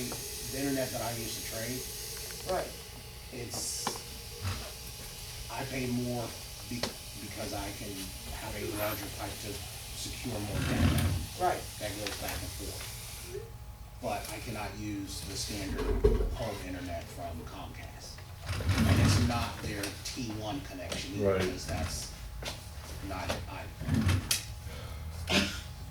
the internet that I use to trade, Right, it's, I pay more because I can have a larger pipe to secure more data right. that goes back and forth. But I cannot use the standard home internet from Comcast. And it's not their T1 connection either, Right. because that's not it either.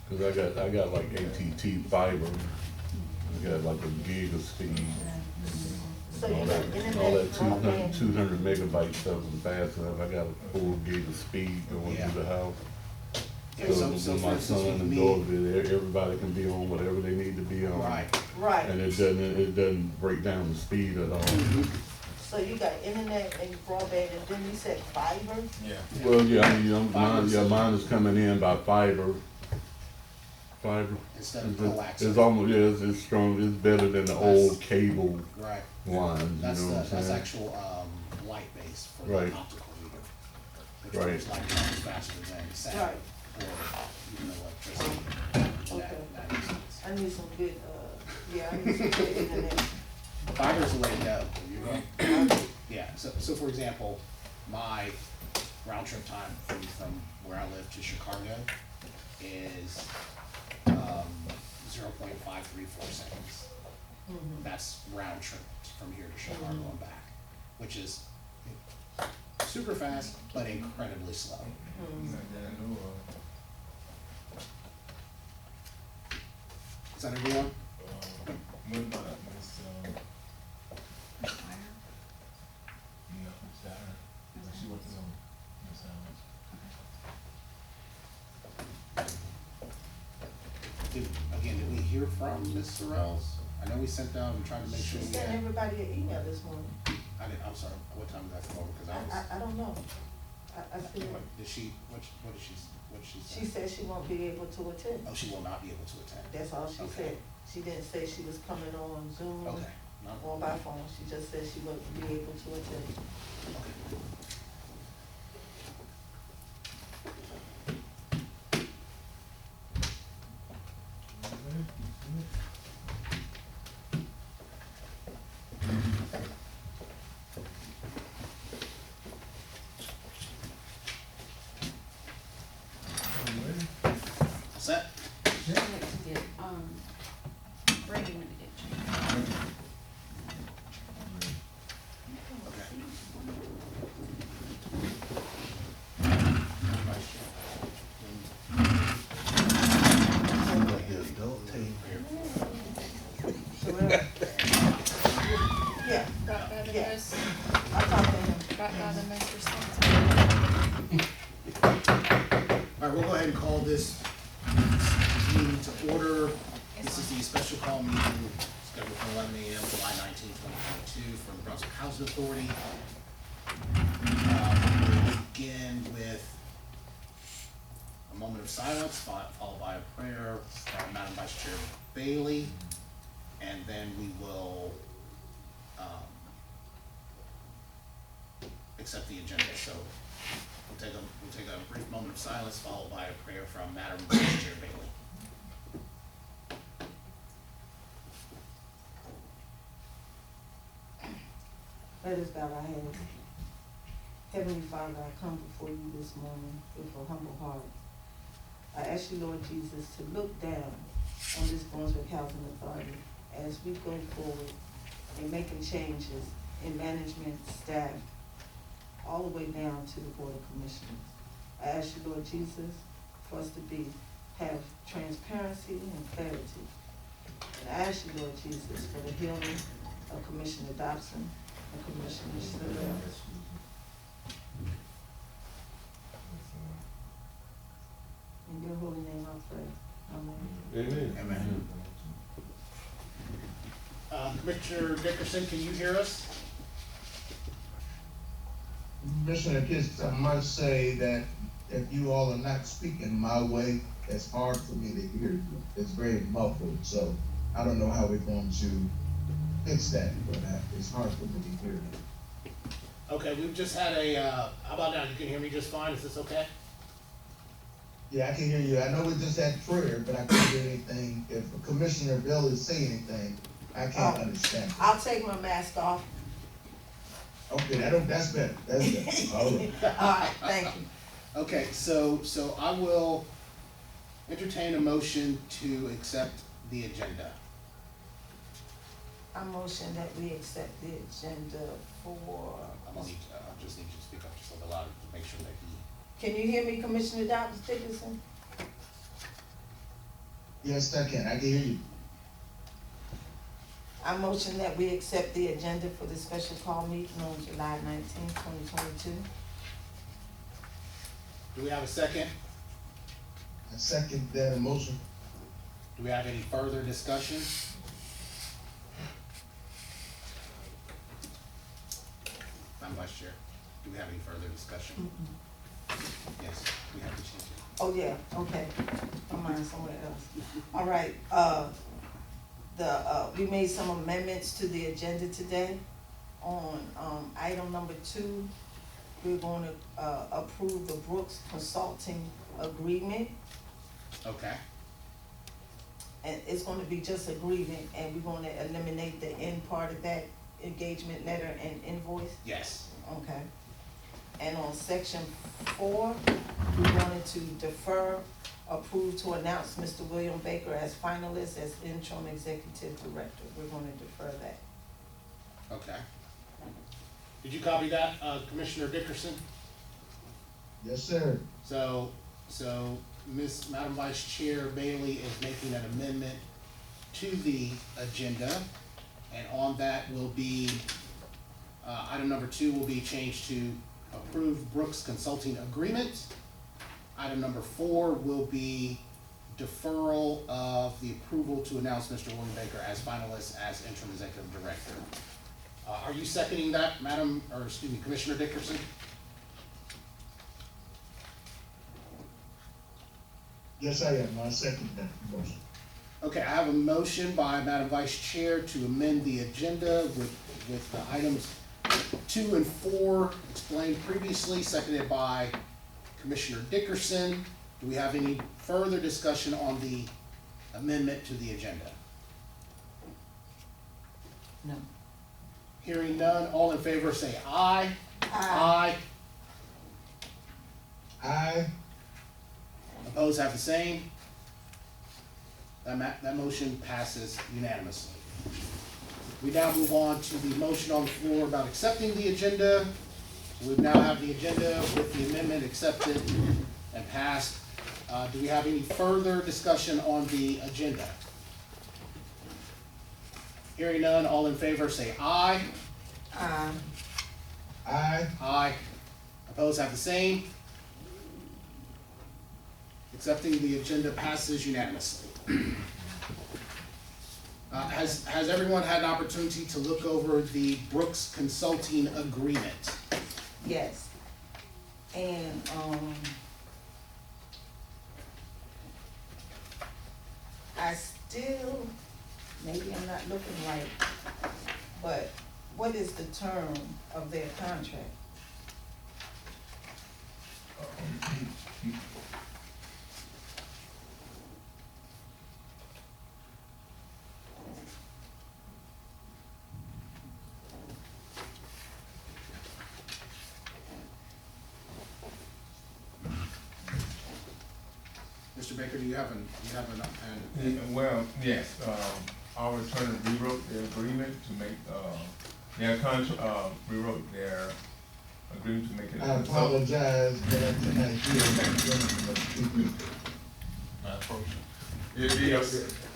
Cause I got like AT&T fiber, I got like a gig of speed. So you All got that, internet, all that broadband. 200 megabyte stuff is fast enough. I got a full gig of speed going Yeah. through the house. Yeah, So when for my instance, son with and me, daughter, everybody can be on whatever they need to be on. right, Right, And it doesn't break down the speed at all. so you got internet and broadband, and then you said fiber? Yeah. Well, yeah, I mean, Fiber. mine is coming in by fiber. Fiber. instead of It's coaxial. almost, yeah, it's strong, it's better than the old cable Right, lines, that's you know what I'm that's saying? actual, light base for Right. the optical reader. Which Right. goes like much faster than sound Right. or even electricity. Okay. That makes sense. I need some good, yeah, I need some good internet. Fiber's the way to go. You know? Yeah, so for example, my round trip time from where I live to Chicago is 0.534 seconds. Mhm. That's round trip from here to Chicago and back, which is super fast but incredibly slow. Mhm. Is that everyone? What about Miss, no, Sarah, she works on Miss Did we hear from Ms. Sorrells? I know we sent out, we tried to make She sure we sent had. everybody an email this morning. I'm sorry, what time did that come over? Because I was. I don't know. I feel, Did she, what did she say? she said she won't be able to attend. Oh, she will not be able to attend. That's all she Okay. said. She didn't say she was coming on Zoom Okay. No, or by phone. She just said she wouldn't be able to attend. okay. Set? I'd like to get, Brady when to get changed. Yeah, Got by the Yeah. most, I talked to him. got by the most responsible. All right, we'll go ahead and call this meeting to order. This is the special call meeting scheduled for 11 a.m. July 19, 2022 from the Brunswick Housing Authority. We'll begin with a moment of silence, followed by a prayer from Madam Vice Chair Bailey, and then we will accept the agenda. So we'll take a brief moment of silence, followed by a prayer from Madam Vice Chair Bailey. Let us bow our heads. Heavenly Father, I come before you this morning with a humble heart. I ask you, Lord Jesus, to look down on this Brunswick Housing Authority as we go forward in making changes in management, staff, all the way down to the Board of Commissioners. I ask you, Lord Jesus, for us to have transparency and clarity. And I ask you, Lord Jesus, for the healing of Commissioner Dobson and Commissioner Sorrell. In your holy name I pray. Amen. Amen. Amen. Commissioner Dickerson, can you hear us? Commissioner Kiss, I must say that if you all are not speaking my way, it's hard for me to hear you. It's very muffled, so I don't know how we're going to fix that, but it's hard for me to hear you. Okay, we've just had how about now? You can hear me just fine? Is this okay? Yeah, I can hear you. I know we just had prayer, but I couldn't hear anything. If Commissioner Bill is saying anything, I can't understand. I'll take my mask off. Okay, that's better, that's better, all right. Alright, thank you. Okay, so I will entertain a motion to accept the agenda. I motion that we accept the agenda for, I just need you to speak up just a little louder to make sure that he. can you hear me, Commissioner Dobbs Dickinson? Yes, I can hear you. I motion that we accept the agenda for the special call meeting on July 19th, 2022. Do we have a second? I second that motion. Do we have any further discussion? Madam Vice Chair, do we have any further discussion? Yes, we have to change it. Oh, yeah, okay. My mind's somewhere else. All right, we made some amendments to the agenda today. On, item number 2, we're gonna, approve the Brooks Consulting Agreement. Okay, And it's gonna be just agreement, and we're gonna eliminate the end part of that, engagement letter and invoice. yes, Okay. And on section 4, we wanted to defer, approve to announce Mr. William Baker as finalist as interim executive director. We're gonna defer that. okay. Did you copy that, Commissioner Dickerson? Yes, sir. So, Madam Vice Chair Bailey is making an amendment to the agenda, and on that will be, item number 2 will be changed to approve Brooks Consulting Agreement. Item number 4 will be deferral of the approval to announce Mr. William Baker as finalist as interim executive director. Are you seconding that, Commissioner Dickerson? Yes, I am. I second that motion. Okay, I have a motion by Madam Vice Chair to amend the agenda with the items 2 and 4 explained previously, seconded by Commissioner Dickerson. Do we have any further discussion on the amendment to the agenda? No. Hearing none, all in favor say aye. Aye. Aye. Opposed have the same. That motion passes unanimously. We now move on to the motion on the floor about accepting the agenda. We now have the agenda with the amendment accepted and passed. Do we have any further discussion on the agenda? Hearing none, all in favor say aye. Aye. Aye. Aye. Opposed have the same. Accepting the agenda passes unanimously. Has everyone had an opportunity to look over the Brooks Consulting Agreement? Yes. And, I still, maybe I'm not looking right, but what is the term of their contract? Mr. Baker, do you have an Well, yes, our attorney rewrote their agreement to make, rewrote their agreement to make it. I apologize that I cannot hear.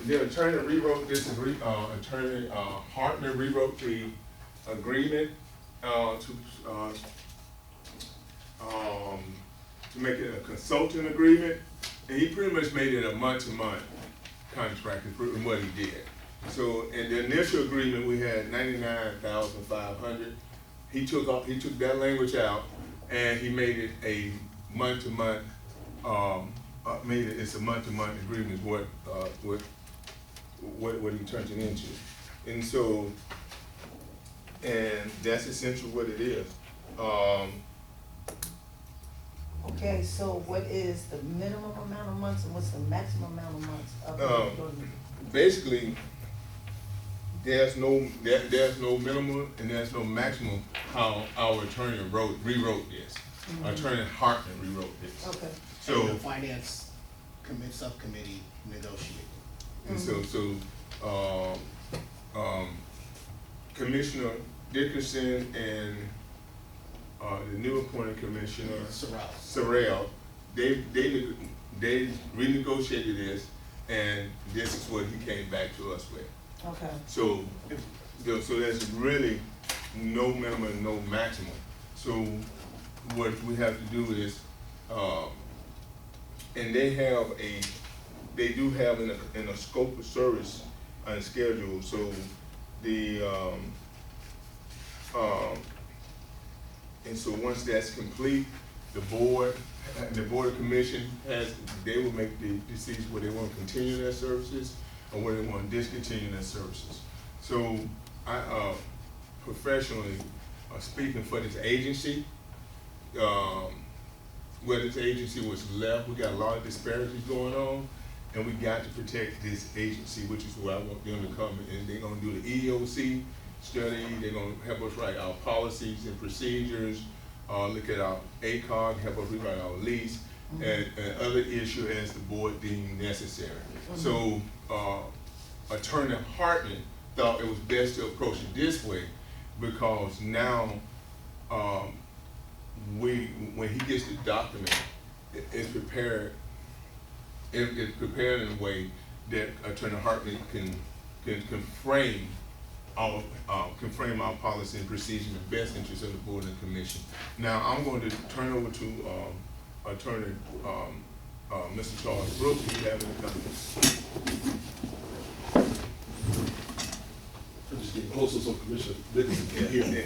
The attorney rewrote this attorney, Hartman rewrote the agreement, to make it a consulting agreement. And he pretty much made it a month-to-month contract, is what he did. So in the initial agreement, we had $99,500. He took that language out, and he made it a month-to-month. It's a month-to-month agreement is what he turned it into, and so, and that's essentially what it is. Okay, so what is the minimum amount of months and what's the maximum amount of months of the agreement? Basically, there's no minimum and there's no maximum how our attorney rewrote this. Attorney Hartman rewrote this. Okay. And So, the finance subcommittee negotiated. and Commissioner Dickerson and, the new appointed commissioner, Sorrell. Sorrell, they renegotiated this, and this is what he came back to us with. Okay. So there's really no minimum, no maximum. So what we have to do is, and they do have in a scope of service and schedule, so and so once that's complete, the board of commission they will make the decision whether they want to continue their services or whether they want to discontinue their services. So I, professionally, speaking for this agency, where this agency was left, we got a lot of disparities going on, and we got to protect this agency, which is where I want them to come, and they're gonna do the EEOC study, they're gonna help us write our policies and procedures, look at our ACOG, help us rewrite our lease, and other issue as the board deemed necessary. So, Attorney Hartman thought it was best to approach it this way, because now, when he gets the document, it's prepared in a way that Attorney Hartman can frame our policy and procedure in the best interest of the board and commission. Now, I'm going to turn over to Attorney Mr. Charles Brooks, if you have any comments. I'm just getting closer so Commissioner Dickerson can hear me.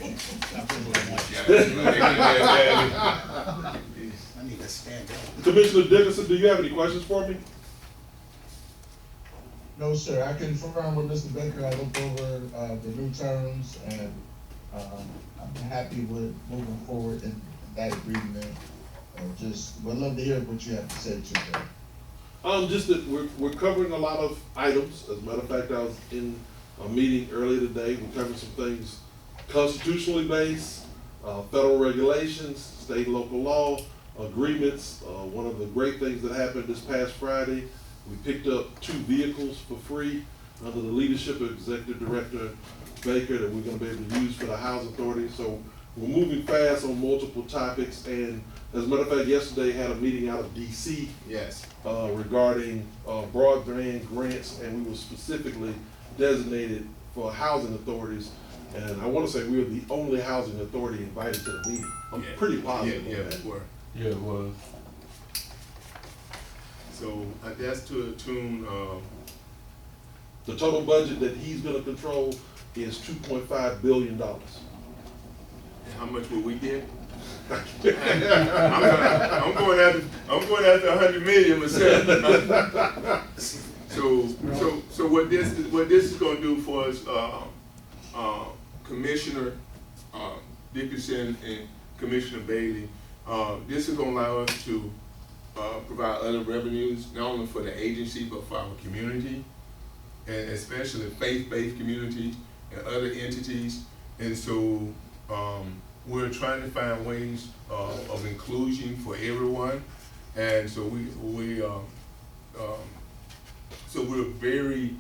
I need to stand up. Commissioner Dickerson, do you have any questions for me? No, sir, I confirm with Mr. Baker, I looked over, the new terms, and, I'm happy with moving forward in that agreement. Would love to hear what you have to say today. Just that we're covering a lot of items. As a matter of fact, I was in a meeting earlier today. We covered some things constitutionally based, federal regulations, state and local law, agreements. One of the great things that happened this past Friday, we picked up 2 vehicles for free under the leadership of Executive Director Baker that we're gonna be able to use for the housing authority. So we're moving fast on multiple topics, and as a matter of fact, yesterday had a meeting out of DC Yes. regarding broadband grants, and we were specifically designated for housing authorities. And I want to say we were the only housing authority invited to the meeting. I'm pretty positive Yeah, on that. we were. Yeah, it was. So that's to the tune of, The total budget that he's going to control is $2.5 billion. and how much will we get? I'm going after 100 million myself. So what this is gonna do for us, Commissioner Dickerson and Commissioner Bailey, this is gonna allow us to provide other revenues, not only for the agency, but for our community, and especially faith-based communities and other entities. And so we're trying to find ways of inclusion for everyone. And so we're very,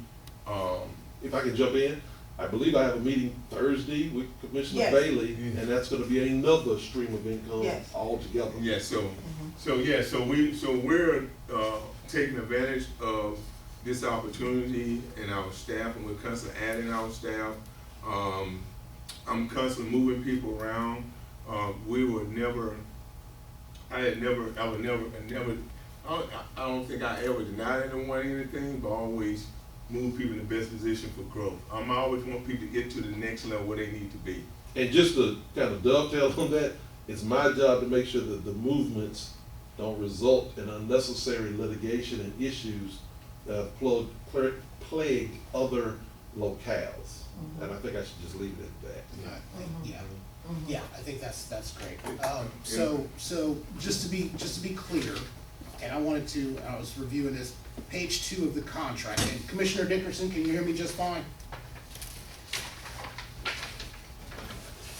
If I can jump in, I believe I have a meeting Thursday with Commissioner Yes. Bailey, and that's going to be another stream of income Yes. altogether. yeah, so we're taking advantage of this opportunity and our staff, and we're constantly adding our staff. I'm constantly moving people around. I don't think I ever denied anyone anything, but always move people in the best position for growth. I always want people to get to the next level where they need to be. And just to kind of dovetail on that, it's my job to make sure that the movements don't result in unnecessary litigation and issues that have plagued other locales. And I think I should just leave it at that. Yeah, I think that's great. So just to be clear, and I was reviewing this, page 2 of the contract, and Commissioner Dickerson, can you hear me just fine?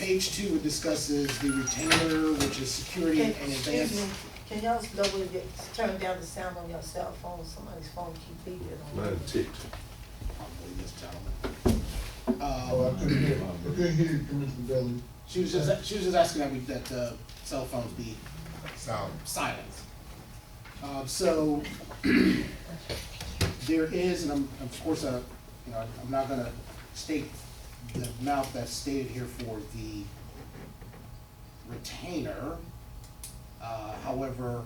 Page 2, it discusses the retainer, which is security and Excuse advanced. me, can y'all turn down the sound on your cell phone? Somebody's phone keep beeping on. Mine ticked. Probably this gentleman. Oh, I couldn't hear you, Commissioner Bailey. She was just asking that the cell phones be Solid. silent. So there is, and of course, I'm not gonna state the amount that's stated here for the retainer. However,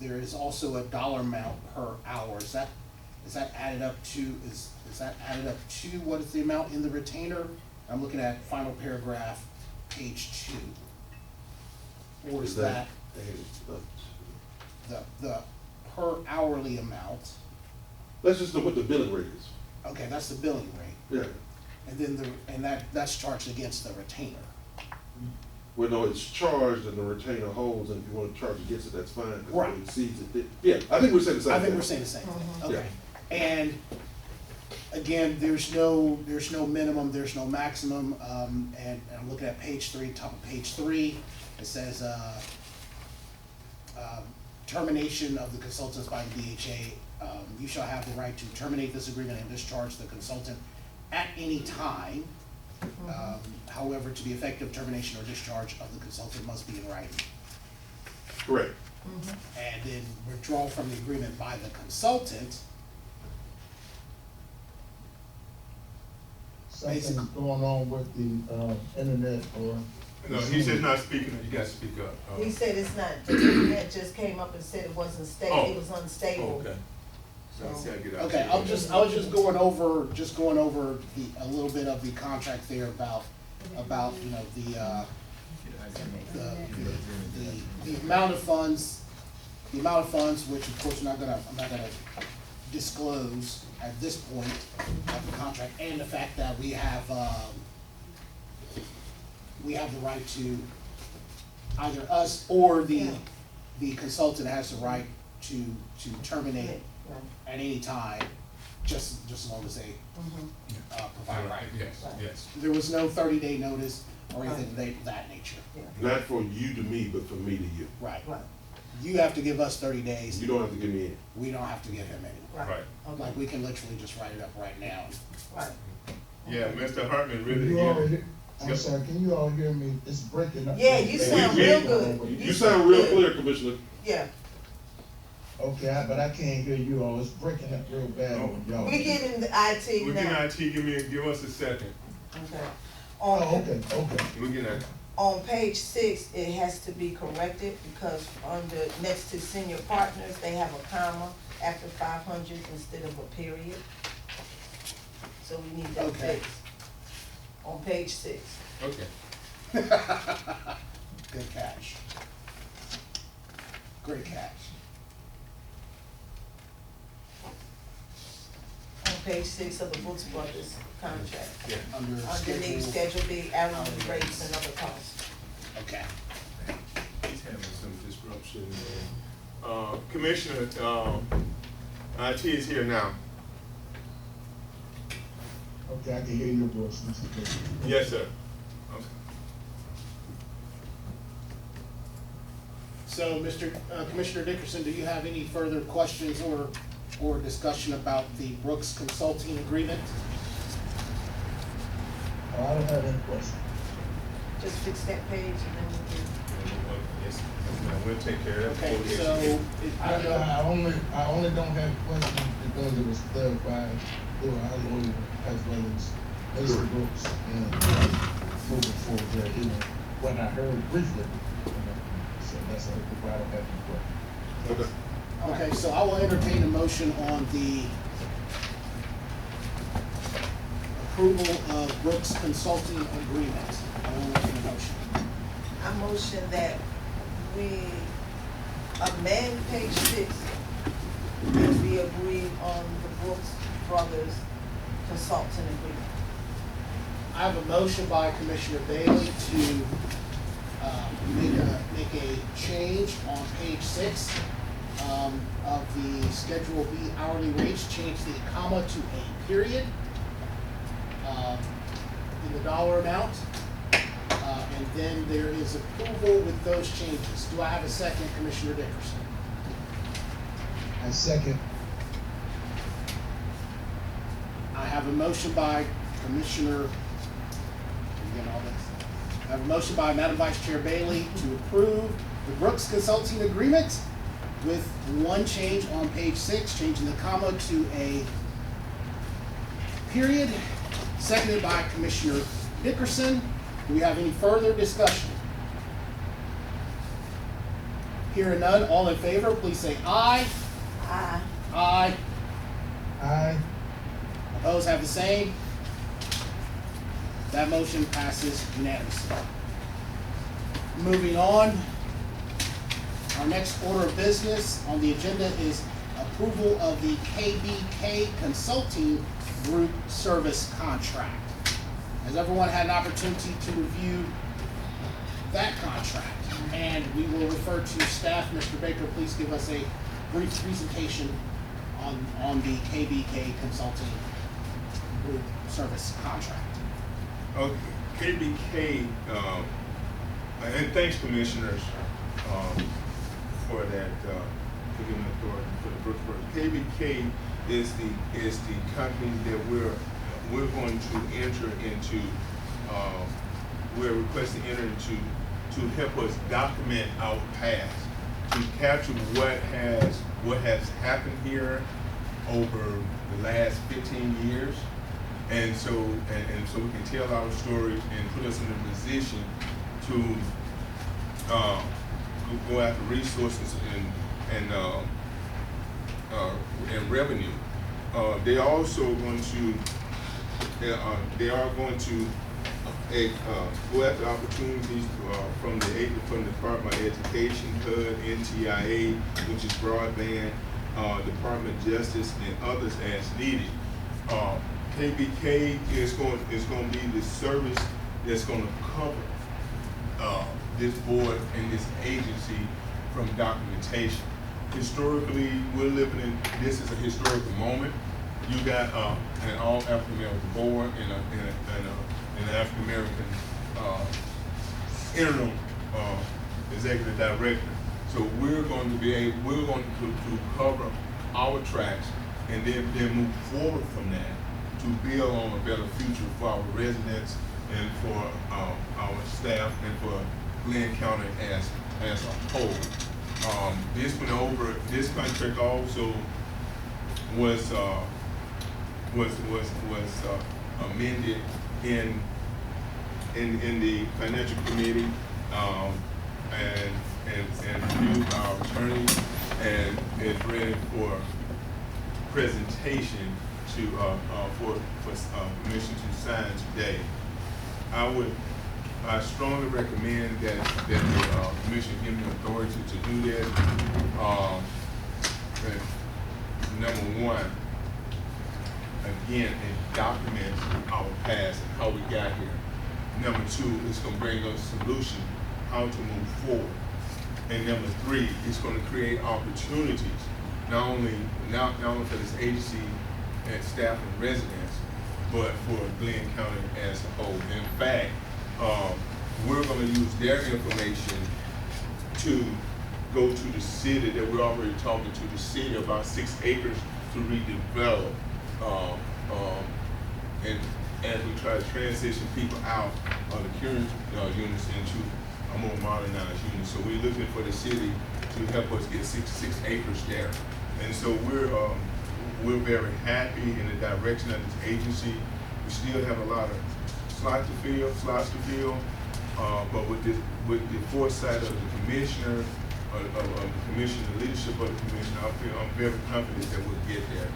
there is also a dollar amount per hour. Is that added up to, is that added up to what is the amount in the retainer? I'm looking at final paragraph, page 2. Or is that the per hourly amount? Let's just know what the billing rate is. Okay, that's the billing rate. Yeah. And then that's charged against the retainer. Well, no, it's charged and the retainer holds, and if you want to charge against it, that's fine. 'Cause if Right. it exceeds it, yeah, I think we're saying the same I thing. think we're saying the same thing, Mhm. okay. And again, there's no minimum, there's no maximum, and I'm looking at page 3, top of page 3, it says, termination of the consultants by the DHA. You shall have the right to terminate this agreement and discharge the consultant at any time. However, to be effective, termination or discharge of the consultant must be in writing. Correct. And then withdrawal from the agreement by the consultant. Something's going on with the, internet or. No, he's just not speaking, you gotta speak up. He said it's not, the internet just came up and said it wasn't stable, Oh. it was unstable. Okay. So I gotta get out. Okay, I was just going over a little bit of the contract there about, you know, the amount of funds, which of course I'm not gonna disclose at this point of the contract, and the fact that we have the right to, either us or the consultant has the right to terminate Right. at any time, just as long as they provide right. Yes, yes. There was no 30-day notice or anything of that nature. Yeah, Not for you to me, but for me to you. Right. right, You have to give us 30 days. You don't have to give me any. We don't have to give him any. right, Right. okay, Like, we can literally just write it up right now. right. Yeah, Mr. Hartman Can really, you all yeah. hear, I'm sorry, can you all hear me? It's breaking up. Yeah, you sound real good. You sound real clear, Commissioner. Yeah, Okay, but I can't hear you all. It's breaking up real bad on y'all. we getting the IT We now. can IT, give us a second. Okay. Oh, On, okay. We can, on page 6, it has to be corrected because under, next to senior partners, they have a comma after 500 instead of a period. So we need that Okay. fixed. On page 6. okay. Good catch. Great catch. On page 6 of the Brooks Brothers contract. Yeah. Underneath Schedule B, hourly rates and other costs. Okay. He's having some disruption. Commissioner, IT is here now. Okay, I can hear your voice, Mr. President. Yes, sir. So, Commissioner Dickerson, do you have any further questions or discussion about the Brooks Consulting Agreement? Oh, I don't have any questions. Just fix that page and then we can. Yes, ma'am, we'll take care of that. Okay, so, I don't know, I only don't have questions because it was clarified through our lawyer as well as Mr. Brooks and moving forward there, you know, what I heard briefly. So that's why I don't have any questions. Okay. okay, so I will entertain a motion on the approval of Brooks Consulting Agreement. I will entertain a motion. I motion that we amend page 6 and we agree on the Brooks Brothers consulting agreement. I have a motion by Commissioner Bailey to make a change on page 6 of the Schedule B hourly rates, change the comma to a period. in the dollar amount. And then there is approval with those changes. Do I have a second, Commissioner Dickerson? I second. I have a motion by Commissioner, again, all this. I have a motion by Madam Vice Chair Bailey to approve the Brooks Consulting Agreement with one change on page 6, changing the comma to a period, seconded by Commissioner Dickerson. Do we have any further discussion? Hearing none, all in favor, please say aye. Aye. Aye. Aye. Opposed have the same. That motion passes unanimously. Moving on, our next order of business on the agenda is approval of the KBK Consulting Group Service Contract. Has everyone had an opportunity to review that contract? And we will refer to staff. Mr. Baker, please give us a brief presentation on the KBK Consulting Group Service Contract. Okay, KBK, and thanks commissioners, for that, for giving authority for the Brooksburg. KBK is the company that we're going to enter into, we're requesting to enter into to help us document our past, to capture what has happened here over the last 15 years. And so we can tell our story and put us in a position to go after resources and revenue. They are going to go after opportunities from the Department of Education, HUD, NTIA, which is broadband, Department of Justice, and others as needed. KBK is going to be the service that's going to cover this board and this agency from documentation. Historically, we're living in, this is a historical moment. You got an all African American board and an African American interim executive director. So we're going to cover our tracks and then move forward from that to build on a better future for our residents and for our staff and for Glenn County as a whole. This contract also was amended in the financial committee and reviewed by our attorneys and is ready for presentation to for permission to sign today. I strongly recommend that the commission give me authority to do that. Number one, again, it documents our past and how we got here. Number two, it's going to bring us a solution how to move forward. And number three, it's going to create opportunities not only for this agency and staff and residents, but for Glenn County as a whole. In fact, we're going to use their information to go to the city that we're already talking to the city about 6 acres to redevelop. And as we try to transition people out of the current units into a more modernized unit. So we're looking for the city to help us get 6 acres there. And so we're very happy in the direction of this agency. We still have a lot of slots to fill, but with the foresight of the commissioner, of the commission, the leadership of the commission, I'm very confident that we'll get there.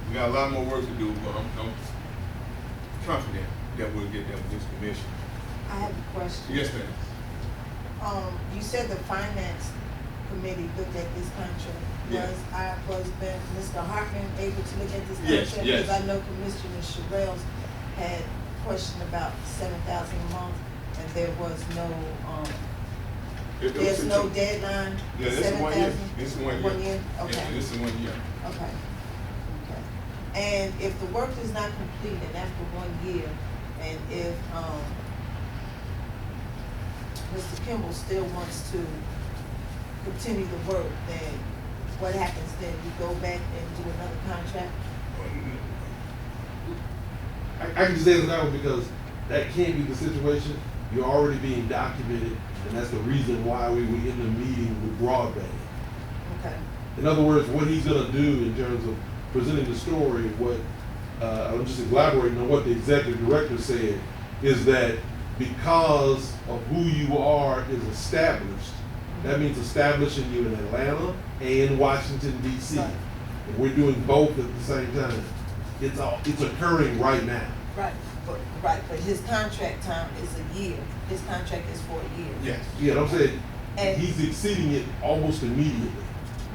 We got a lot more work to do, but I'm confident that we'll get there with this commission. I have a question. Yes, ma'am. You said the finance committee looked at this contract. Yes. Was Mr. Hartman able to look at this Yes, contract? yes. Because I know Commissioner Sherrills had questioned about $7,000 a month, and there was no, there's no deadline. Yeah, this is 1 year. This is 1 year. 1 year? Okay. Yeah, this is 1 year. Okay. And if the work is not completed after 1 year, and if, Mr. Kimball still wants to continue the work, then what happens then? You go back and do another contract? I can just answer that one because that can't be the situation. You're already being documented, and that's the reason why we were in the meeting with broadband. Okay, In other words, what he's gonna do in terms of presenting the story, what, I'm just elaborating on what the executive director said, is that because of who you are is established, that means establishing you in Atlanta and Washington DC. Right. And we're doing both at the same time. It's occurring right now. but his contract time is a year. His contract is for a year. Yes. Yeah, I'm saying, And- he's exceeding it almost immediately,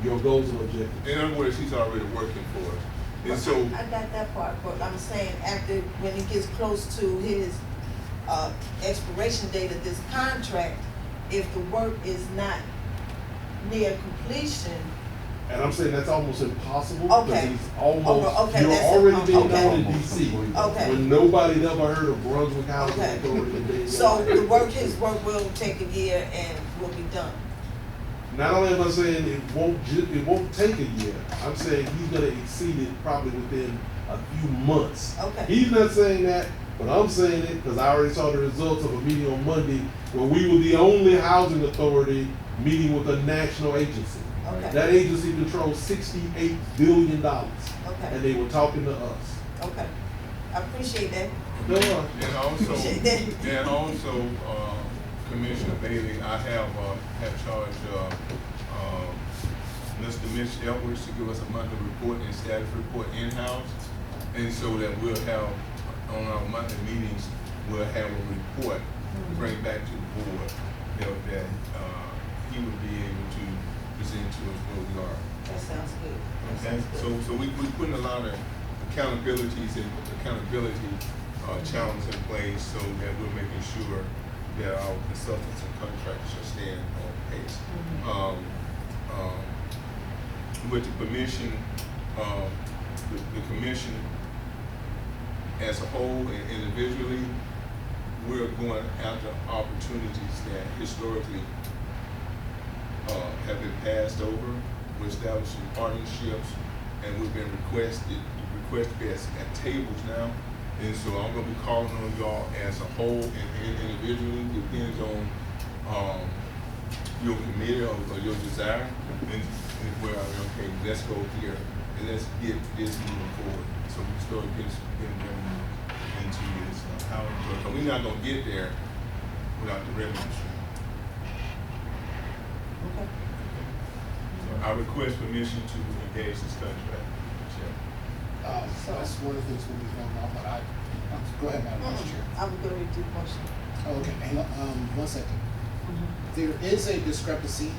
your goals and objectives. In other words, he's already working for us. And so, I got that part, but I'm saying after, when it gets close to his, expiration date of this contract, if the work is not near completion, And I'm saying that's almost impossible, because Okay. he's almost, Okay, you're that's already being okay. known in DC. Okay. When nobody ever heard of Brunswick Housing Okay. Authority in Dayton. so his work will take a year and will be done. Not only am I saying it won't take a year, I'm saying he's gonna exceed it probably within a few months. Okay. He's not saying that, but I'm saying it because I already saw the results of a meeting on Monday where we were the only housing authority meeting with a national agency. Okay. That agency controls $68 billion, Okay. and they were talking to us. Okay, I appreciate that. No, and also, Appreciate that. and also, Commissioner Bailey, I have charged, Mr. Mitch Edwards to give us a monthly report and status report in-house. And so that we'll have, on our monthly meetings, we'll have a report to bring back to the board, that he would be able to present to us where we are. That sounds good. That Okay, sounds good. so we putting a lot of accountability challenges in place so that we're making sure that our consultants and contractors are staying on pace. With the permission, the commission as a whole and individually, we're going after opportunities that historically have been passed over. We're establishing partnerships, and we've been requested at tables now. And so I'm gonna be calling on y'all as a whole and individually, depends on your committee or your desire. And where, okay, let's go here and let's get this moving forward. So we start getting revenue into this housing. But we're not gonna get there without the revenue stream. Okay. So I request permission to engage this contract, Chair. That's one of the things we'll be voting on, but go ahead, Madam Vice Chair. I would go to do motion. Oh, okay, hang on, 1 second. There is a discrepancy,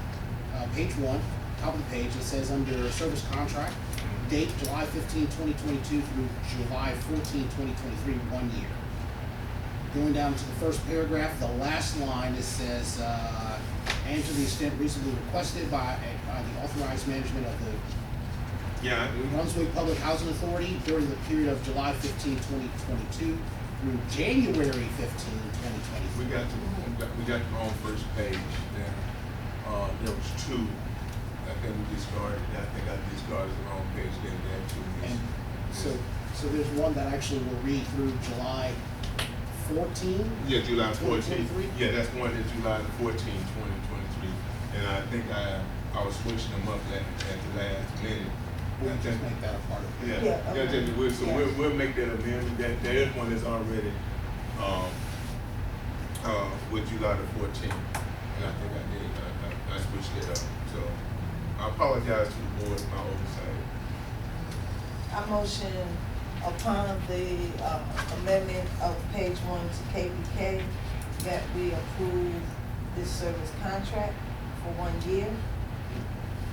page 1, top of the page, it says under service contract, date July 15, 2022 through July 14, 2023, 1 year. Going down to the first paragraph, the last line, it says, and to the extent reasonably requested by the authorized management of the Yeah. Brunswick Public Housing Authority during the period of July 15, 2022 through January 15, 2023. We got the wrong first page there. There was two. I think we discarded. I think I discarded the wrong page there. There too. And so there's one that actually will read through July 14. Yeah, July 14th. 2023? Yeah, that's one that's July 14th, 2023. And I think I was switching them up at the last minute. We'll just make that a part of it. Yeah, Yeah, okay. so Yeah. we'll make that amendment. There is one that's already with July the 14th, and I think I switched it up. So I apologize to the board for my oversight. I motion upon the amendment of page 1 to KBK that we approve this service contract for 1 year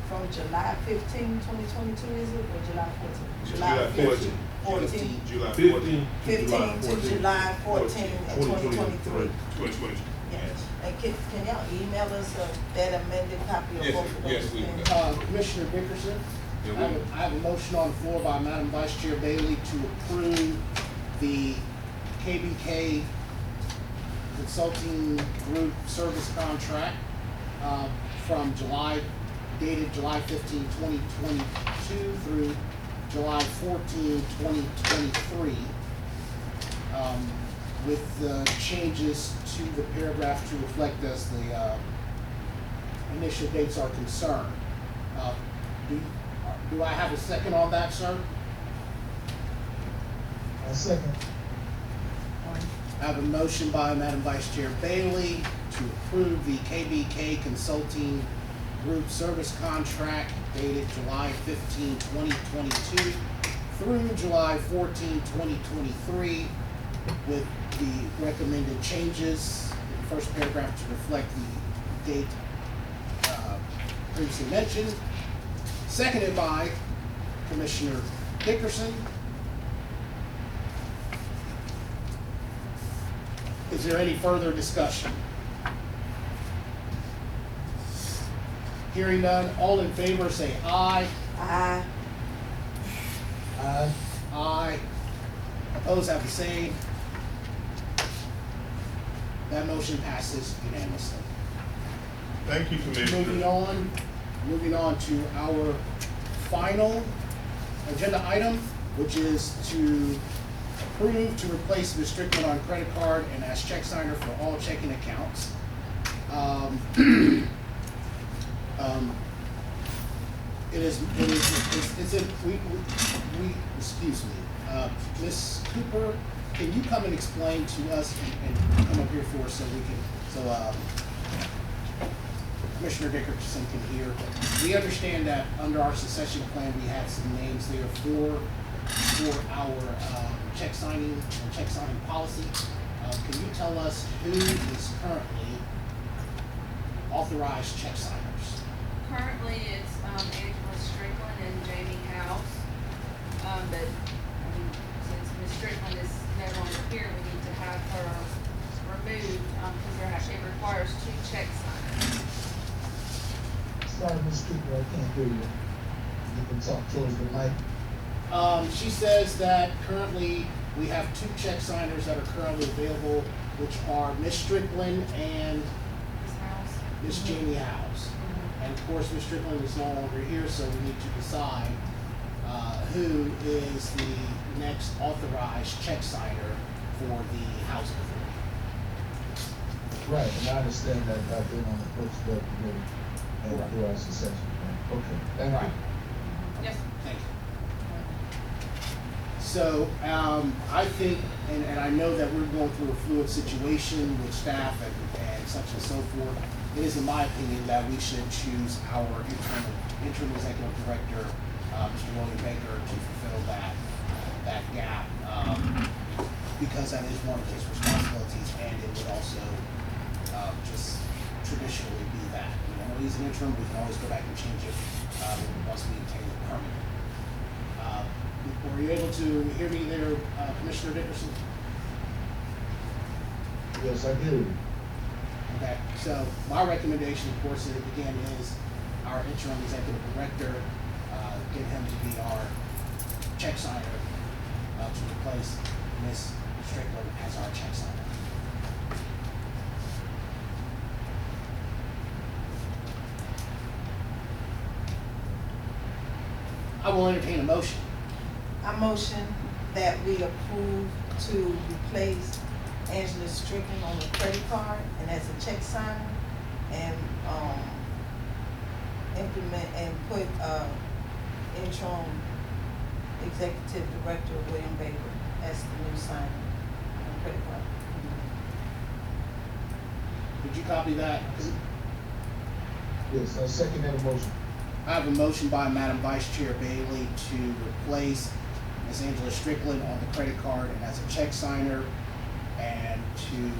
from July 15, 2022, is it, or July 14? July 14. 14. July 15 15 to July 14 of 2023. 2023. Yes. And can y'all email us that amended copy of Yes, both of those? yes, we things? will. Commissioner Dickerson, I have a motion on the floor by Madam Vice Chair Bailey to approve the KBK Consulting Group Service Contract, from dated July 15, 2022 through July 14, 2023, with changes to the paragraph to reflect as the initial dates are concerned. Do I have a second on that, sir? A second. I have a motion by Madam Vice Chair Bailey to approve the KBK Consulting Group Service Contract dated July 15, 2022 through July 14, 2023, with the recommended changes in the first paragraph to reflect the date previously mentioned. Seconded by Commissioner Dickerson. Is there any further discussion? Hearing none, all in favor say aye. Aye. Aye. Aye. Opposed have the same. That motion passes unanimously. Thank you, Commissioner. Moving on to our final agenda item, which is to approve to replace Ms. Strickland on credit card and as check signer for all checking accounts. Excuse me, Ms. Cooper, can you come and explain to us and come up here for us so we can, Commissioner Dickerson can hear. We understand that under our succession plan, we had some names there for our check signing policy. Can you tell us who is currently authorized check signers? Currently, it's Angela Strickland and Jamie House. But since Ms. Strickland is no longer here, we need to have her removed because it requires 2 check signers. Sorry, Ms. Cooper, I can't hear you. You can talk towards the mic. She says that currently we have 2 check signers that are currently available, which are Ms. Strickland and Ms. House. Ms. Jamie House. And of course, Ms. Strickland is no longer here, so we need to decide who is the next authorized check signer for the housing authority. Right, and I understand that I've been on the books of the committee and through our succession plan. Okay, thank you. Yes. Thank you. So, I think, and I know that we're going through a fluid situation with staff and such and so forth. It is in my opinion that we should choose our interim executive director, Mr. William Baker, to fulfill that gap, because that is one of his responsibilities, and it would also just traditionally be that. You know, he's an interim, we can always go back and change it once we obtain the permit. Were you able to hear me there, Commissioner Dickerson? Yes, I do. Okay, so my recommendation, of course, again, is our interim executive director, get him to be our check signer to replace Ms. Strickland as our check signer. I will entertain a motion. I motion that we approve to replace Angela Strickland on the credit card and as a check signer and, implement and put, interim executive director William Baker as the new signer on the credit card. Did you copy that? Yes, I second that motion. I have a motion by Madam Vice Chair Bailey to replace Ms. Angela Strickland on the credit card and as a check signer, and to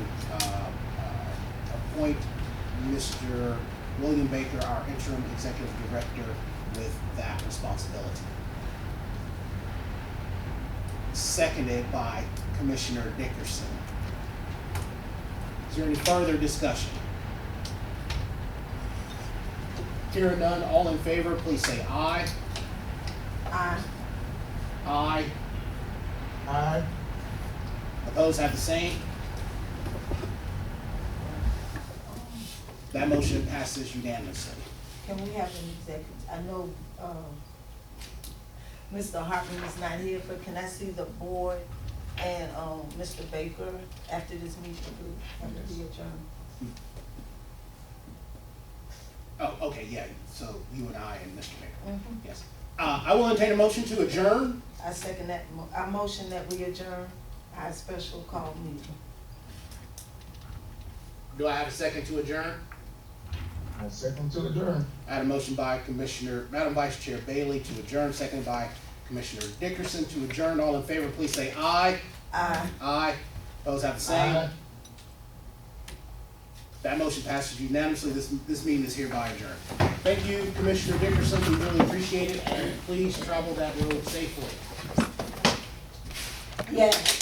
appoint Mr. William Baker, our interim executive director, with that responsibility. Seconded by Commissioner Dickerson. Is there any further discussion? Hearing none, all in favor, please say aye. Aye. Aye. Aye. Opposed have the same. That motion passes unanimously. Can we have an executive, I know, Mr. Hartman is not here, but can I see the board and, Mr. Baker after this meeting, after the adjourn? Oh, okay, yeah, so you and I and Mr. Baker, Mm-hmm. yes. I will entertain a motion to adjourn. I second that, I motion that we adjourn our special call meeting. Do I have a second to adjourn? I second to adjourn. I had a motion by Madam Vice Chair Bailey to adjourn, seconded by Commissioner Dickerson to adjourn. All in favor, please say aye. Aye. Aye. Opposed have the same. Aye. That motion passes unanimously. This meeting is hereby adjourned. Thank you, Commissioner Dickerson. We really appreciate it, and please travel that road safely. Yes.